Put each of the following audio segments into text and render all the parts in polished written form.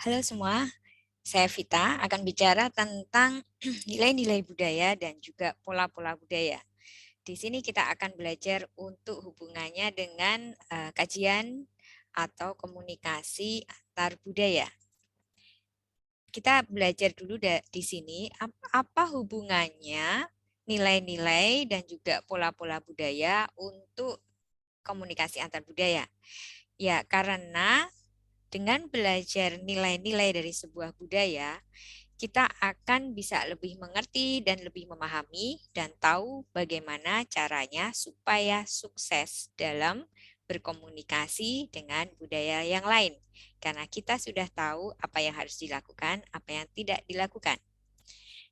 Halo semua, saya Vita akan bicara tentang nilai-nilai budaya dan juga pola-pola budaya. Di sini kita akan belajar untuk hubungannya dengan kajian atau komunikasi antar budaya. Kita belajar dulu di sini apa hubungannya nilai-nilai dan juga pola-pola budaya untuk komunikasi antar budaya. Ya, karena dengan belajar nilai-nilai dari sebuah budaya, kita akan bisa lebih mengerti dan lebih memahami dan tahu bagaimana caranya supaya sukses dalam berkomunikasi dengan budaya yang lain. Karena kita sudah tahu apa yang harus dilakukan, apa yang tidak dilakukan.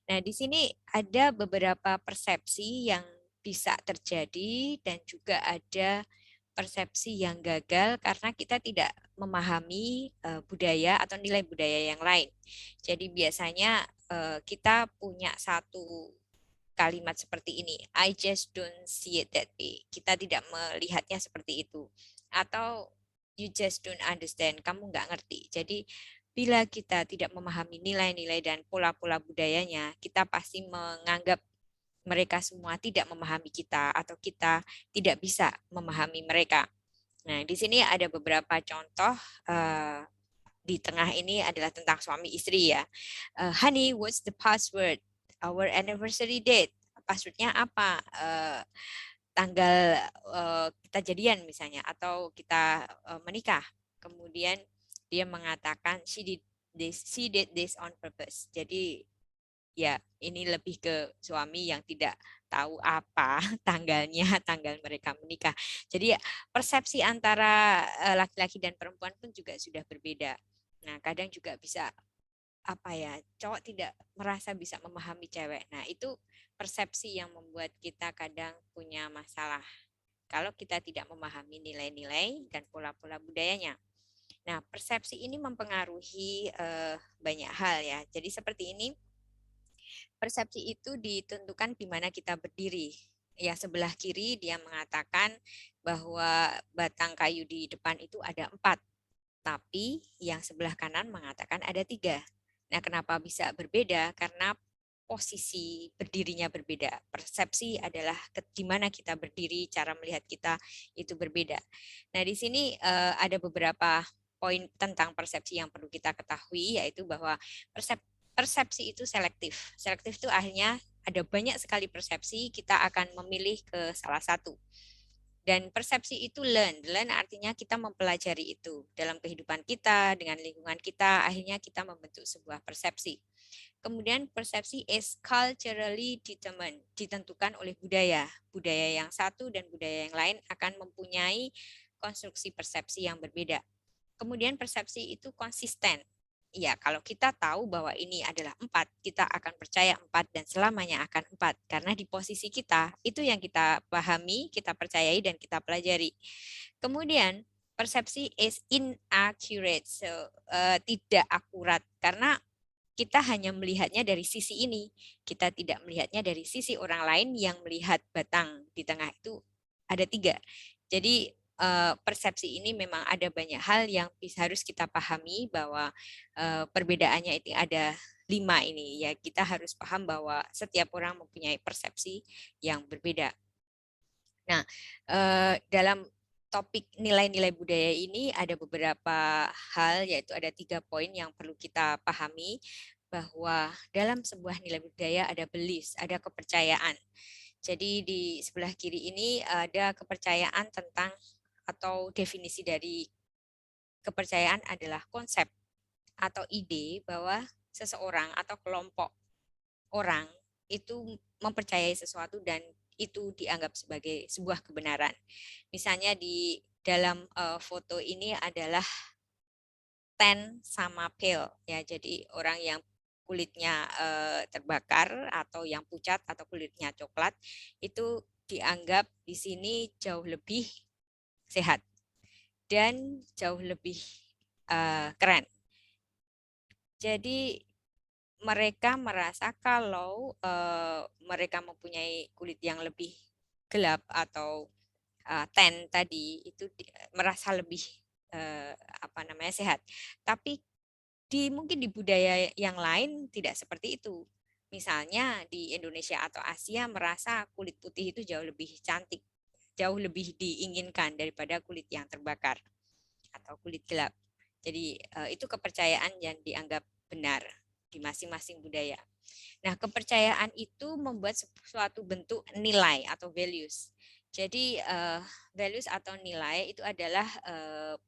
Nah, di sini ada beberapa persepsi yang bisa terjadi dan juga ada persepsi yang gagal karena kita tidak memahami budaya atau nilai budaya yang lain. Jadi biasanya kita punya satu kalimat seperti ini, I just don't see it that way. Kita tidak melihatnya seperti itu. Atau you just don't understand, kamu nggak ngerti. Jadi bila kita tidak memahami nilai-nilai dan pola-pola budayanya, kita pasti menganggap mereka semua tidak memahami kita atau kita tidak bisa memahami mereka. Nah, di sini ada beberapa contoh di tengah ini adalah tentang suami istri ya. Honey, what's the password? Our anniversary date. Passwordnya apa? Tanggal kita jadian misalnya atau kita menikah. Kemudian dia mengatakan she did this on purpose. Jadi ya ini lebih ke suami yang tidak tahu apa tanggal mereka menikah. Jadi ya, persepsi antara laki-laki dan perempuan pun juga sudah berbeda. Nah, kadang juga bisa apa ya, cowok tidak merasa bisa memahami cewek. Nah, itu persepsi yang membuat kita kadang punya masalah kalau kita tidak memahami nilai-nilai dan pola-pola budayanya. Nah, persepsi ini mempengaruhi banyak hal ya. Jadi seperti ini, persepsi itu ditentukan di mana kita berdiri. Ya, sebelah kiri dia mengatakan bahwa batang kayu di depan itu ada 4, tapi yang sebelah kanan mengatakan ada 3. Nah, kenapa bisa berbeda? Karena posisi berdirinya berbeda. Persepsi adalah di mana kita berdiri, cara melihat kita itu berbeda. Nah, di sini ada beberapa poin tentang persepsi yang perlu kita ketahui, yaitu bahwa persepsi itu selektif. Selektif itu akhirnya ada banyak sekali persepsi, kita akan memilih ke salah satu. Dan persepsi itu learn artinya kita mempelajari itu dalam kehidupan kita, dengan lingkungan kita, akhirnya kita membentuk sebuah persepsi. Kemudian persepsi is culturally determined, ditentukan oleh budaya. Budaya yang satu dan budaya yang lain akan mempunyai konstruksi persepsi yang berbeda. Kemudian persepsi itu konsisten. Ya, kalau kita tahu bahwa ini adalah 4, kita akan percaya 4 dan selamanya akan 4. Karena di posisi kita, itu yang kita pahami, kita percayai, dan kita pelajari. Kemudian, persepsi is inaccurate, so, tidak akurat. Karena kita hanya melihatnya dari sisi ini. Kita tidak melihatnya dari sisi orang lain yang melihat batang di tengah itu ada 3. Jadi persepsi ini memang ada banyak hal yang harus kita pahami bahwa perbedaannya itu ada 5 ini ya, kita harus paham bahwa setiap orang mempunyai persepsi yang berbeda. Nah, dalam topik nilai-nilai budaya ini ada beberapa hal, yaitu ada 3 poin yang perlu kita pahami bahwa dalam sebuah nilai budaya ada beliefs, ada kepercayaan. Jadi di sebelah kiri ini ada kepercayaan tentang atau definisi dari kepercayaan adalah konsep atau ide bahwa seseorang atau kelompok orang itu mempercayai sesuatu dan itu dianggap sebagai sebuah kebenaran. Misalnya di dalam foto ini adalah tan sama pale ya. Jadi orang yang kulitnya terbakar atau yang pucat atau kulitnya coklat itu dianggap di sini jauh lebih sehat dan jauh lebih keren. Jadi mereka merasa kalau mereka mempunyai kulit yang lebih gelap atau tan tadi itu merasa lebih apa namanya sehat. Tapi Mungkin di budaya yang lain tidak seperti itu. Misalnya di Indonesia atau Asia merasa kulit putih itu jauh lebih cantik, jauh lebih diinginkan daripada kulit yang terbakar atau kulit gelap. Jadi itu kepercayaan yang dianggap benar di masing-masing budaya. Nah, kepercayaan itu membuat suatu bentuk nilai atau values. Jadi values atau nilai itu adalah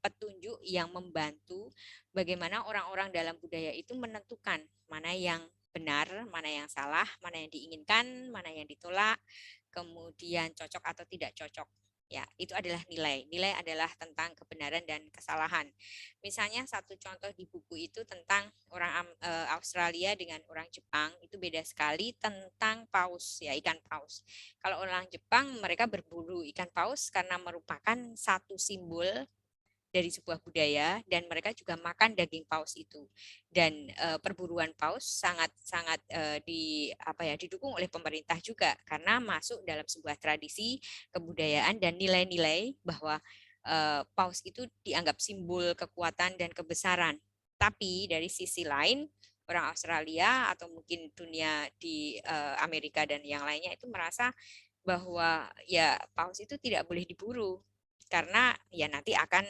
petunjuk yang membantu bagaimana orang-orang dalam budaya itu menentukan mana yang benar, mana yang salah, mana yang diinginkan, mana yang ditolak, kemudian cocok atau tidak cocok. Ya, itu adalah nilai. Nilai adalah tentang kebenaran dan kesalahan. Misalnya satu contoh di buku itu tentang orang Australia dengan orang Jepang itu beda sekali tentang paus ya, ikan paus. Kalau orang Jepang mereka berburu ikan paus karena merupakan satu simbol dari sebuah budaya dan mereka juga makan daging paus itu. Dan perburuan paus sangat didukung oleh pemerintah juga karena masuk dalam sebuah tradisi kebudayaan dan nilai-nilai bahwa paus itu dianggap simbol kekuatan dan kebesaran. Tapi dari sisi lain orang Australia atau mungkin dunia di Amerika dan yang lainnya itu merasa bahwa ya paus itu tidak boleh diburu karena ya nanti akan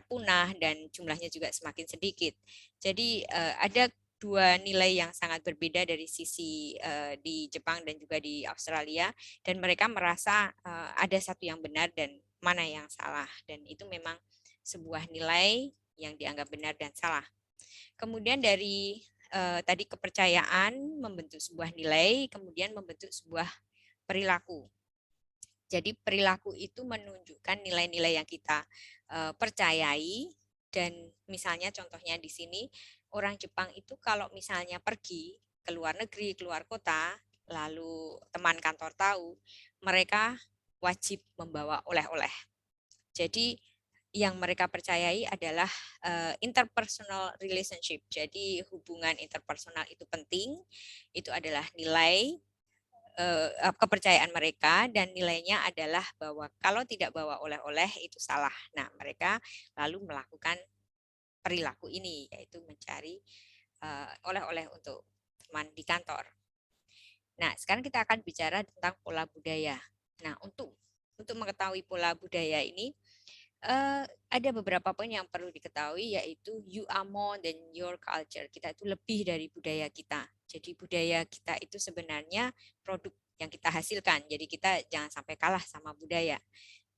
punah dan jumlahnya juga semakin sedikit. Jadi ada dua nilai yang sangat berbeda dari sisi di Jepang dan juga di Australia dan mereka merasa ada satu yang benar dan mana yang salah dan itu memang sebuah nilai yang dianggap benar dan salah. Kemudian dari tadi kepercayaan membentuk sebuah nilai, kemudian membentuk sebuah perilaku. Jadi perilaku itu menunjukkan nilai-nilai yang kita percayai dan misalnya contohnya di sini orang Jepang itu kalau misalnya pergi ke luar negeri, keluar kota, lalu teman kantor tahu, mereka wajib membawa oleh-oleh. Jadi yang mereka percayai adalah interpersonal relationship. Jadi hubungan interpersonal itu penting, itu adalah nilai kepercayaan mereka dan nilainya adalah bahwa kalau tidak bawa oleh-oleh itu salah. Nah, mereka lalu melakukan perilaku ini yaitu mencari oleh-oleh untuk teman di kantor. Nah, sekarang kita akan bicara tentang pola budaya. Nah, untuk mengetahui pola budaya ini ada beberapa poin yang perlu diketahui yaitu you are more than your culture. Kita itu lebih dari budaya kita. Jadi budaya kita itu sebenarnya produk yang kita hasilkan. Jadi kita jangan sampai kalah sama budaya.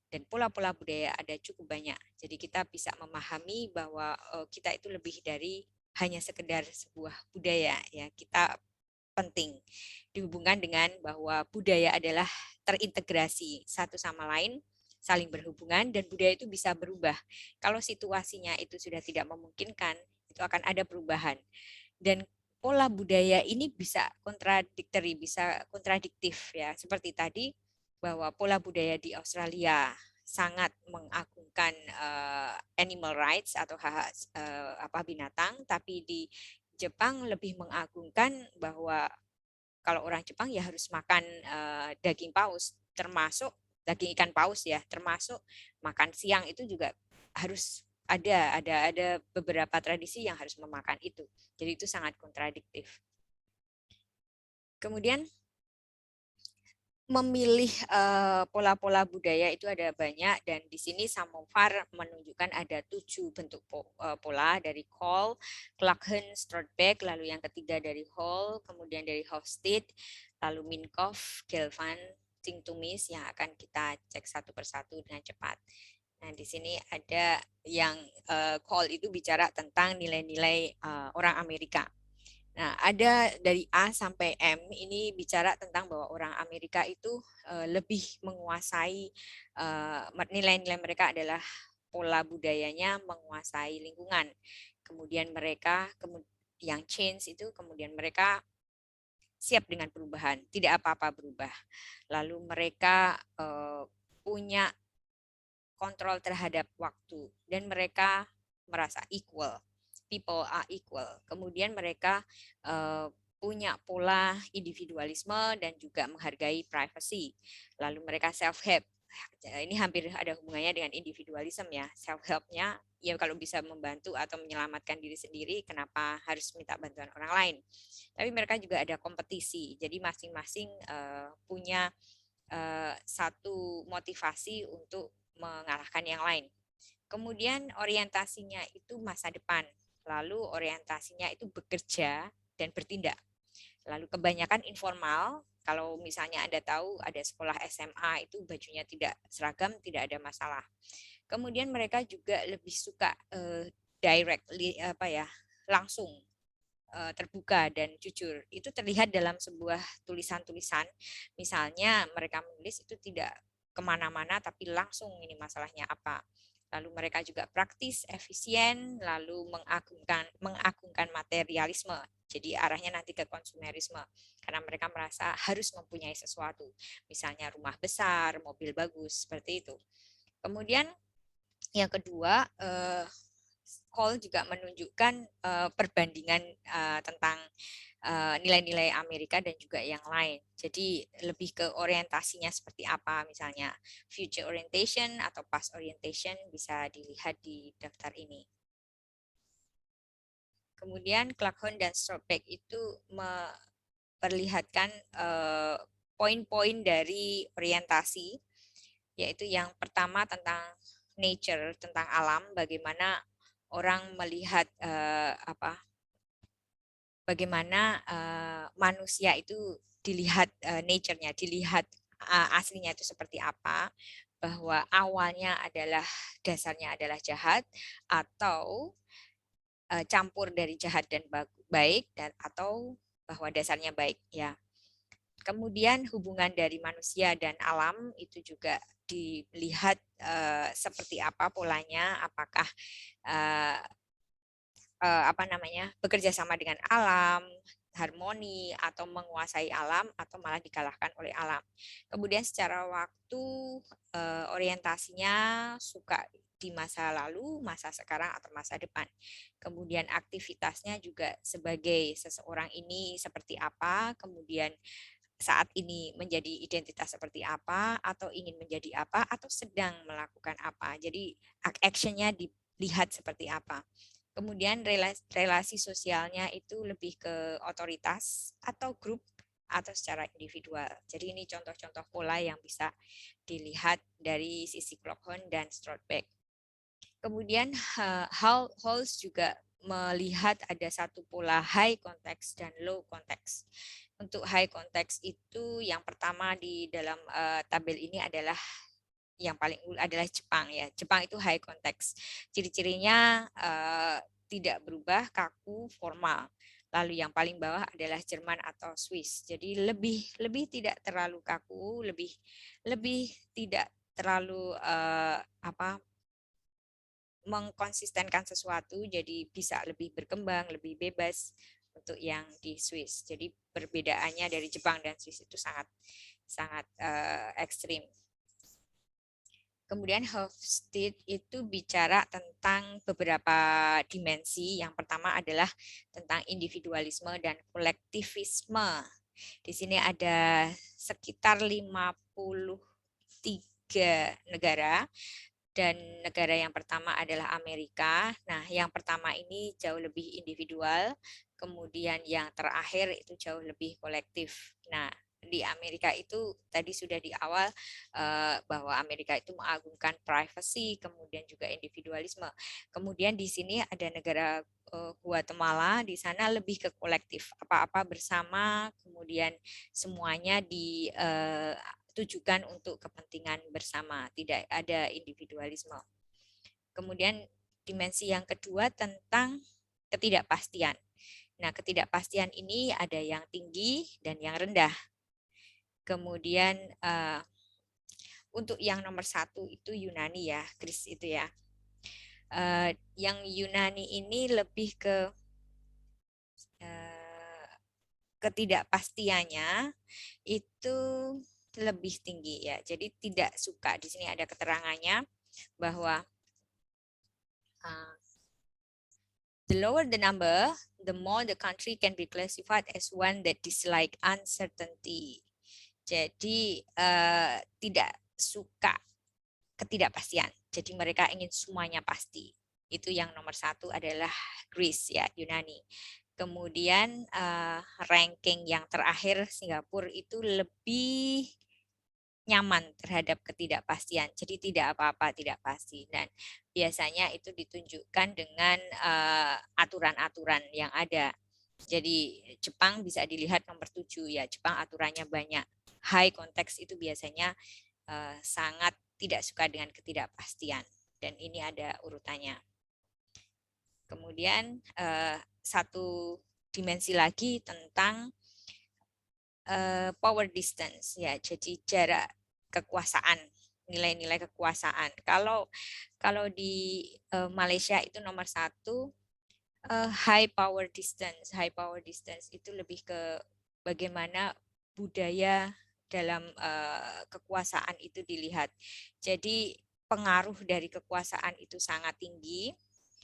Dan pola-pola budaya ada cukup banyak. Jadi kita bisa memahami bahwa kita itu lebih dari hanya sekedar sebuah budaya ya. Kita penting dihubungkan dengan bahwa budaya adalah terintegrasi satu sama lain, saling berhubungan dan budaya itu bisa berubah. Kalau situasinya itu sudah tidak memungkinkan, itu akan ada perubahan. Dan pola budaya ini bisa kontradiktif, bisa kontradiktif ya. Seperti tadi bahwa pola budaya di Australia sangat mengagungkan animal rights atau hak binatang, tapi di Jepang lebih mengagungkan bahwa kalau orang Jepang ya harus makan daging paus, termasuk daging ikan paus ya, termasuk makan siang itu juga harus ada beberapa tradisi yang harus memakan itu. Jadi itu sangat kontradiktif. Kemudian memilih pola-pola budaya itu ada banyak dan di sini Samovar menunjukkan ada 7 bentuk pola dari Cole, Clarkson, Strodbeck, lalu yang ketiga dari Hall, kemudian dari Hofstede, lalu Minkoff, Gelfand, Tingtumis yang akan kita cek satu persatu dengan cepat. Nah, di sini ada yang Cole itu bicara tentang nilai-nilai orang Amerika. Nah, ada dari A sampai M ini bicara tentang bahwa orang Amerika itu lebih menguasai nilai-nilai mereka adalah pola budayanya menguasai lingkungan. Kemudian mereka yang change itu kemudian mereka siap dengan perubahan, tidak apa-apa berubah. Lalu mereka punya kontrol terhadap waktu dan mereka merasa equal. People are equal. Kemudian mereka punya pola individualisme dan juga menghargai privacy. Lalu mereka self-help, ini hampir ada hubungannya dengan individualism ya, self helpnya ya kalau bisa membantu atau menyelamatkan diri sendiri, kenapa harus minta bantuan orang lain? Tapi mereka juga ada kompetisi, jadi masing-masing punya satu motivasi untuk mengalahkan yang lain. Kemudian orientasinya itu masa depan, lalu orientasinya itu bekerja dan bertindak. Lalu kebanyakan informal, kalau misalnya Anda tahu ada sekolah SMA itu bajunya tidak seragam, tidak ada masalah. Kemudian mereka juga lebih suka directly langsung terbuka dan jujur. Itu terlihat dalam sebuah tulisan-tulisan. Misalnya mereka menulis itu tidak kemana-mana tapi langsung ini masalahnya apa. Lalu mereka juga praktis, efisien, lalu mengagungkan materialisme. Jadi arahnya nanti ke konsumerisme karena mereka merasa harus mempunyai sesuatu. Misalnya rumah besar, mobil bagus, seperti itu. Kemudian yang kedua, Cole juga menunjukkan perbandingan tentang nilai-nilai Amerika dan juga yang lain. Jadi lebih ke orientasinya seperti apa, misalnya future orientation atau past orientation bisa dilihat di daftar ini. Kemudian Clarkhorn dan Strobeck itu memperlihatkan poin-poin dari orientasi, yaitu yang pertama tentang nature, tentang alam, bagaimana orang melihat bagaimana manusia itu dilihat nature-nya, dilihat aslinya itu seperti apa, bahwa awalnya adalah dasarnya adalah jahat atau campur dari jahat dan baik dan atau bahwa dasarnya baik ya. Kemudian hubungan dari manusia dan alam itu juga dilihat seperti apa polanya, apakah bekerja sama dengan alam, harmoni atau menguasai alam atau malah dikalahkan oleh alam. Kemudian secara waktu orientasinya suka di masa lalu, masa sekarang atau masa depan. Kemudian aktivitasnya juga sebagai seseorang ini seperti apa, kemudian saat ini menjadi identitas seperti apa, atau ingin menjadi apa, atau sedang melakukan apa. Jadi actionnya dilihat seperti apa. Kemudian relasi sosialnya itu lebih ke otoritas atau grup atau secara individual. Jadi ini contoh-contoh pola yang bisa dilihat dari sisi Clarkhorn dan Strobeck. Kemudian Halls juga melihat ada satu pola high context dan low context. Untuk high context itu yang pertama di dalam tabel ini adalah yang paling adalah Jepang ya. Jepang itu high context. Ciri-cirinya tidak berubah, kaku, formal. Lalu yang paling bawah adalah Jerman atau Swiss. Jadi lebih tidak terlalu kaku, lebih tidak terlalu mengkonsistenkan sesuatu, jadi bisa lebih berkembang, lebih bebas untuk yang di Swiss. Jadi perbedaannya dari Jepang dan Swiss itu sangat ekstrim. Kemudian Hofstede itu bicara tentang beberapa dimensi. Yang pertama adalah tentang individualisme dan kolektivisme. Di sini ada sekitar 53 negara dan negara yang pertama adalah Amerika. Nah, yang pertama ini jauh lebih individual, kemudian yang terakhir itu jauh lebih kolektif. Nah, di Amerika itu tadi sudah di awal bahwa Amerika itu mengagungkan privacy, kemudian juga individualisme. Kemudian di sini ada negara Guatemala, di sana lebih ke kolektif, apa-apa bersama, kemudian semuanya ditujukan untuk kepentingan bersama, tidak ada individualisme. Kemudian dimensi yang kedua tentang ketidakpastian. Nah, ketidakpastian ini ada yang tinggi dan yang rendah. Kemudian untuk yang nomor 1 itu Yunani ya, Greece itu ya. Yang Yunani ini lebih ke ketidakpastiannya itu lebih tinggi ya. Jadi tidak suka, di sini ada keterangannya bahwa the lower the number, the more the country can be classified as one that dislike uncertainty. Jadi tidak suka ketidakpastian. Jadi mereka ingin semuanya pasti. Itu yang nomor satu adalah Greece ya, Yunani. Kemudian ranking yang terakhir Singapura itu lebih nyaman terhadap ketidakpastian. Jadi tidak apa-apa tidak pasti, dan biasanya itu ditunjukkan dengan aturan-aturan yang ada. Jadi Jepang bisa dilihat nomor 7 ya, Jepang aturannya banyak. High konteks itu biasanya sangat tidak suka dengan ketidakpastian, dan ini ada urutannya. Kemudian satu dimensi lagi tentang power distance ya, jadi jarak kekuasaan, nilai-nilai kekuasaan. Kalau di Malaysia itu nomor satu high power distance. High power distance itu lebih ke bagaimana budaya dalam kekuasaan itu dilihat. Jadi pengaruh dari kekuasaan itu sangat tinggi.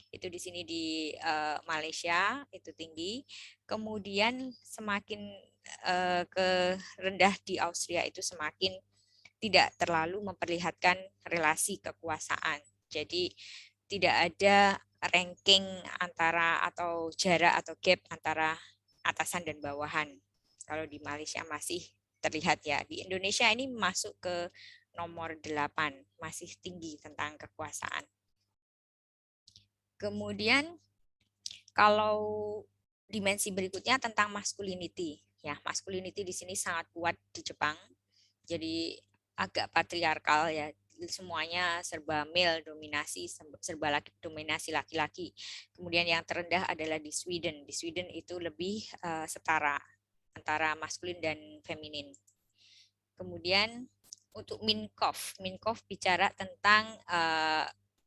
Itu di sini di Malaysia itu tinggi. Kemudian semakin ke rendah di Austria itu semakin tidak terlalu memperlihatkan relasi kekuasaan. Jadi tidak ada ranking antara atau jarak atau gap antara atasan dan bawahan. Kalau di Malaysia masih terlihat ya. Di Indonesia ini masuk ke nomor 8, masih tinggi tentang kekuasaan. Kemudian kalau dimensi berikutnya tentang masculinity. Ya, masculinity di sini sangat kuat di Jepang. Jadi agak patriarkal ya. Semuanya serba male dominasi, serba laki dominasi laki-laki. Kemudian yang terendah adalah di Sweden. Di Sweden itu lebih setara antara maskulin dan feminin. Kemudian untuk Minkoff bicara tentang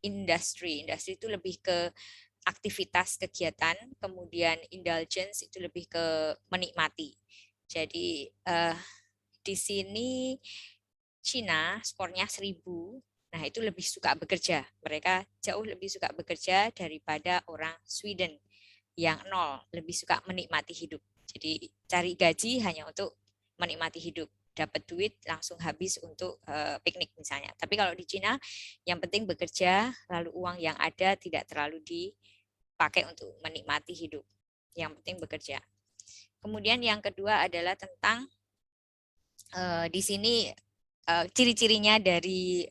industri. Industri itu lebih ke aktivitas kegiatan, kemudian indulgence itu lebih ke menikmati. Jadi di sini Cina skornya 1000, nah itu lebih suka bekerja. Mereka jauh lebih suka bekerja daripada orang Sweden yang 0, lebih suka menikmati hidup. Jadi cari gaji hanya untuk menikmati hidup. Dapat duit langsung habis untuk piknik misalnya. Tapi kalau di Cina yang penting bekerja, lalu uang yang ada tidak terlalu dipakai untuk menikmati hidup. Yang penting bekerja. Kemudian yang kedua adalah tentang di sini ciri-cirinya dari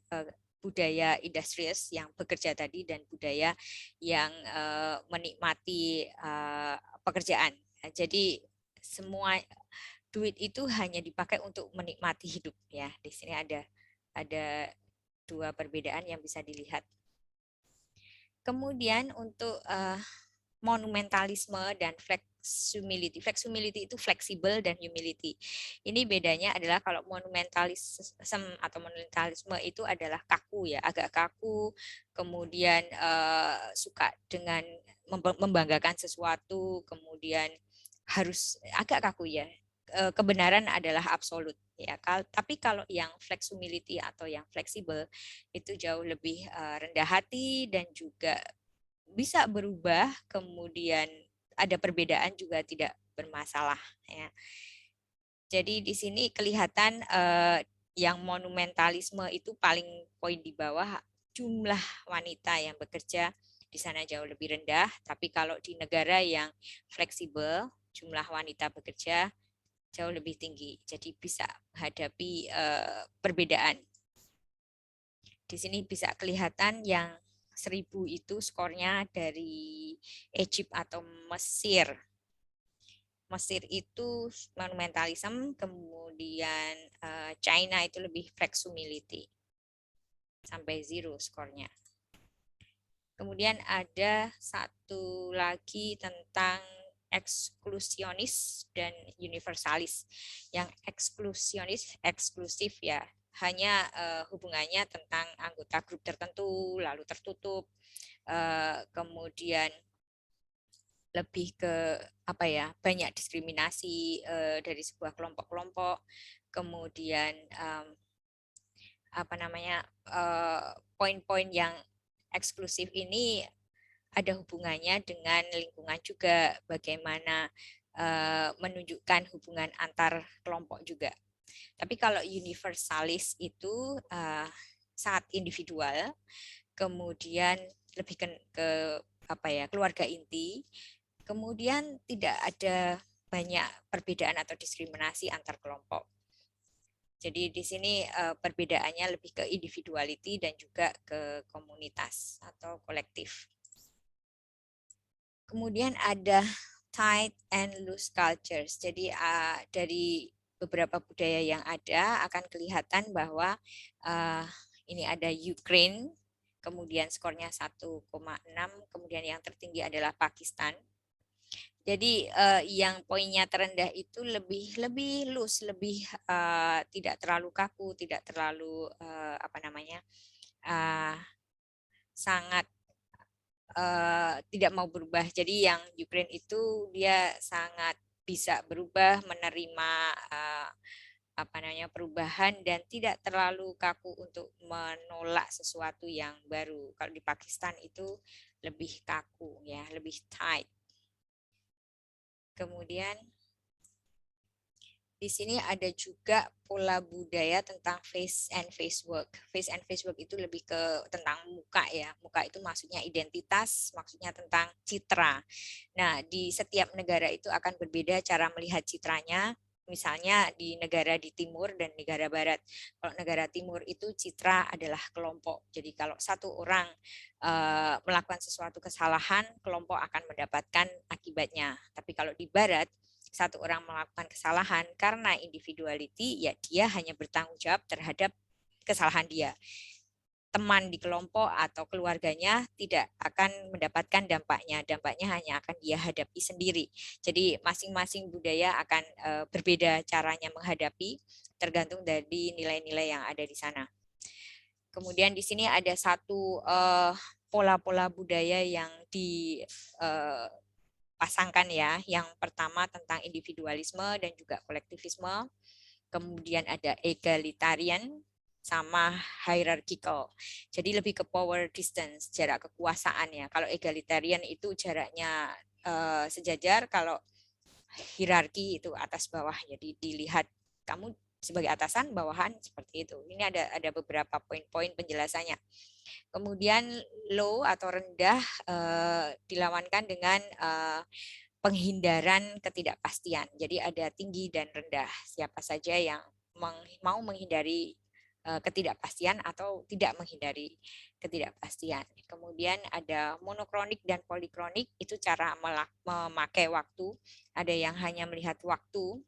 budaya industrius yang bekerja tadi dan budaya yang menikmati pekerjaan. Jadi semua duit itu hanya dipakai untuk menikmati hidup ya. Di sini ada dua perbedaan yang bisa dilihat. Kemudian untuk monumentalisme dan flexibility. Flexibility itu fleksibel dan humility. Ini bedanya adalah kalau monumentalisme atau monumentalisme itu adalah kaku ya, agak kaku, kemudian suka dengan membanggakan sesuatu, kemudian harus agak kaku ya. Kebenaran adalah absolut ya. Tapi kalau yang flexibility atau yang fleksibel itu jauh lebih rendah hati dan juga bisa berubah, kemudian ada perbedaan juga tidak bermasalah ya. Jadi di sini kelihatan yang monumentalisme itu paling poin di bawah, jumlah wanita yang bekerja di sana jauh lebih rendah, tapi kalau di negara yang fleksibel jumlah wanita bekerja jauh lebih tinggi. Jadi bisa menghadapi perbedaan. Di sini bisa kelihatan yang 1000 itu skornya dari Egypt atau Mesir. Mesir itu monumentalism, kemudian China itu lebih flexibility. Sampai 0 skornya. Kemudian ada satu lagi tentang eksklusionis dan universalis. Yang eksklusionis eksklusif ya, hanya hubungannya tentang anggota grup tertentu, lalu tertutup, kemudian lebih ke apa ya, banyak diskriminasi dari sebuah kelompok-kelompok, kemudian apa namanya poin-poin yang eksklusif ini ada hubungannya dengan lingkungan juga, bagaimana menunjukkan hubungan antar kelompok juga. Tapi kalau universalis itu sangat individual, kemudian lebih ke apa ya, keluarga inti, kemudian tidak ada banyak perbedaan atau diskriminasi antar kelompok. Jadi di sini perbedaannya lebih ke individuality dan juga ke komunitas atau kolektif. Kemudian ada tight and loose cultures. Jadi dari beberapa budaya yang ada akan kelihatan bahwa ini ada Ukraine, kemudian skornya 1,6, kemudian yang tertinggi adalah Pakistan. Jadi yang poinnya terendah itu lebih loose, lebih tidak terlalu kaku, tidak terlalu apa namanya, sangat tidak mau berubah. Jadi yang Ukraine itu dia sangat bisa berubah, menerima apa namanya, perubahan dan tidak terlalu kaku untuk menolak sesuatu yang baru. Kalau di Pakistan itu lebih kaku ya, lebih tight. Kemudian di sini ada juga pola budaya tentang face and face work. Face and face work itu lebih ke tentang muka ya. Muka itu maksudnya identitas, maksudnya tentang citra. Nah, di setiap negara itu akan berbeda cara melihat citranya. Misalnya di negara di timur dan negara barat. Kalau negara timur itu citra adalah kelompok. Jadi kalau satu orang melakukan sesuatu kesalahan, kelompok akan mendapatkan akibatnya. Tapi kalau di barat, satu orang melakukan kesalahan karena individuality, ya dia hanya bertanggung jawab terhadap kesalahan dia. Teman di kelompok atau keluarganya tidak akan mendapatkan dampaknya. Dampaknya hanya akan dia hadapi sendiri. Jadi masing-masing budaya akan berbeda caranya menghadapi tergantung dari nilai-nilai yang ada di sana. Kemudian di sini ada satu pola-pola budaya yang di pasangkan ya. Yang pertama tentang individualisme dan juga kolektivisme. Kemudian ada egalitarian sama hierarchical. Jadi lebih ke power distance, jarak kekuasaan ya. Kalau egalitarian itu jaraknya sejajar, kalau hierarki itu atas bawah. Jadi dilihat kamu sebagai atasan, bawahan seperti itu. Ini ada beberapa poin-poin penjelasannya. Kemudian low atau rendah dilawankan dengan penghindaran ketidakpastian. Jadi ada tinggi dan rendah. Siapa saja yang mau menghindari ketidakpastian atau tidak menghindari ketidakpastian. Kemudian ada monokronik dan polikronik, itu cara memakai waktu. Ada yang hanya melihat waktu,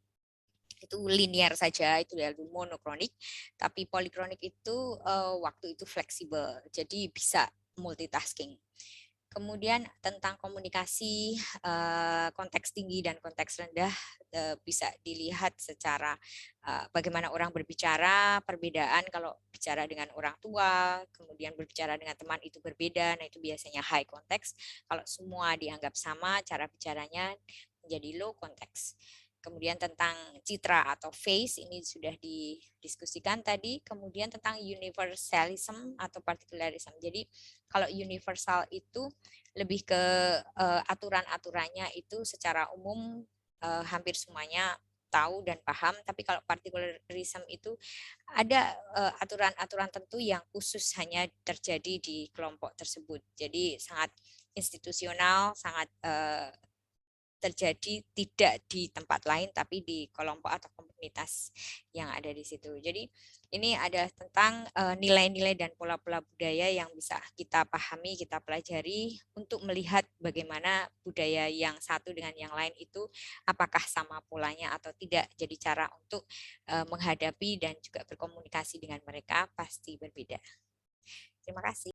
itu linear saja, itu ya monokronik. Tapi polikronik itu waktu itu fleksibel, jadi bisa multitasking. Kemudian tentang komunikasi konteks tinggi dan konteks rendah bisa dilihat secara bagaimana orang berbicara, perbedaan kalau bicara dengan orang tua, kemudian berbicara dengan teman itu berbeda, nah itu biasanya high context. Kalau semua dianggap sama, cara bicaranya menjadi low context. Kemudian tentang citra atau face ini sudah didiskusikan tadi. Kemudian tentang universalism atau particularism. Jadi kalau universal itu lebih ke aturan-aturannya itu secara umum hampir semuanya tahu dan paham. Tapi kalau particularism itu ada aturan-aturan tentu yang khusus hanya terjadi di kelompok tersebut. Jadi sangat institusional, sangat terjadi tidak di tempat lain tapi di kelompok atau komunitas yang ada di situ. Jadi ini ada tentang nilai-nilai dan pola-pola budaya yang bisa kita pahami, kita pelajari untuk melihat bagaimana budaya yang satu dengan yang lain itu apakah sama polanya atau tidak. Jadi cara untuk menghadapi dan juga berkomunikasi dengan mereka pasti berbeda. Terima kasih.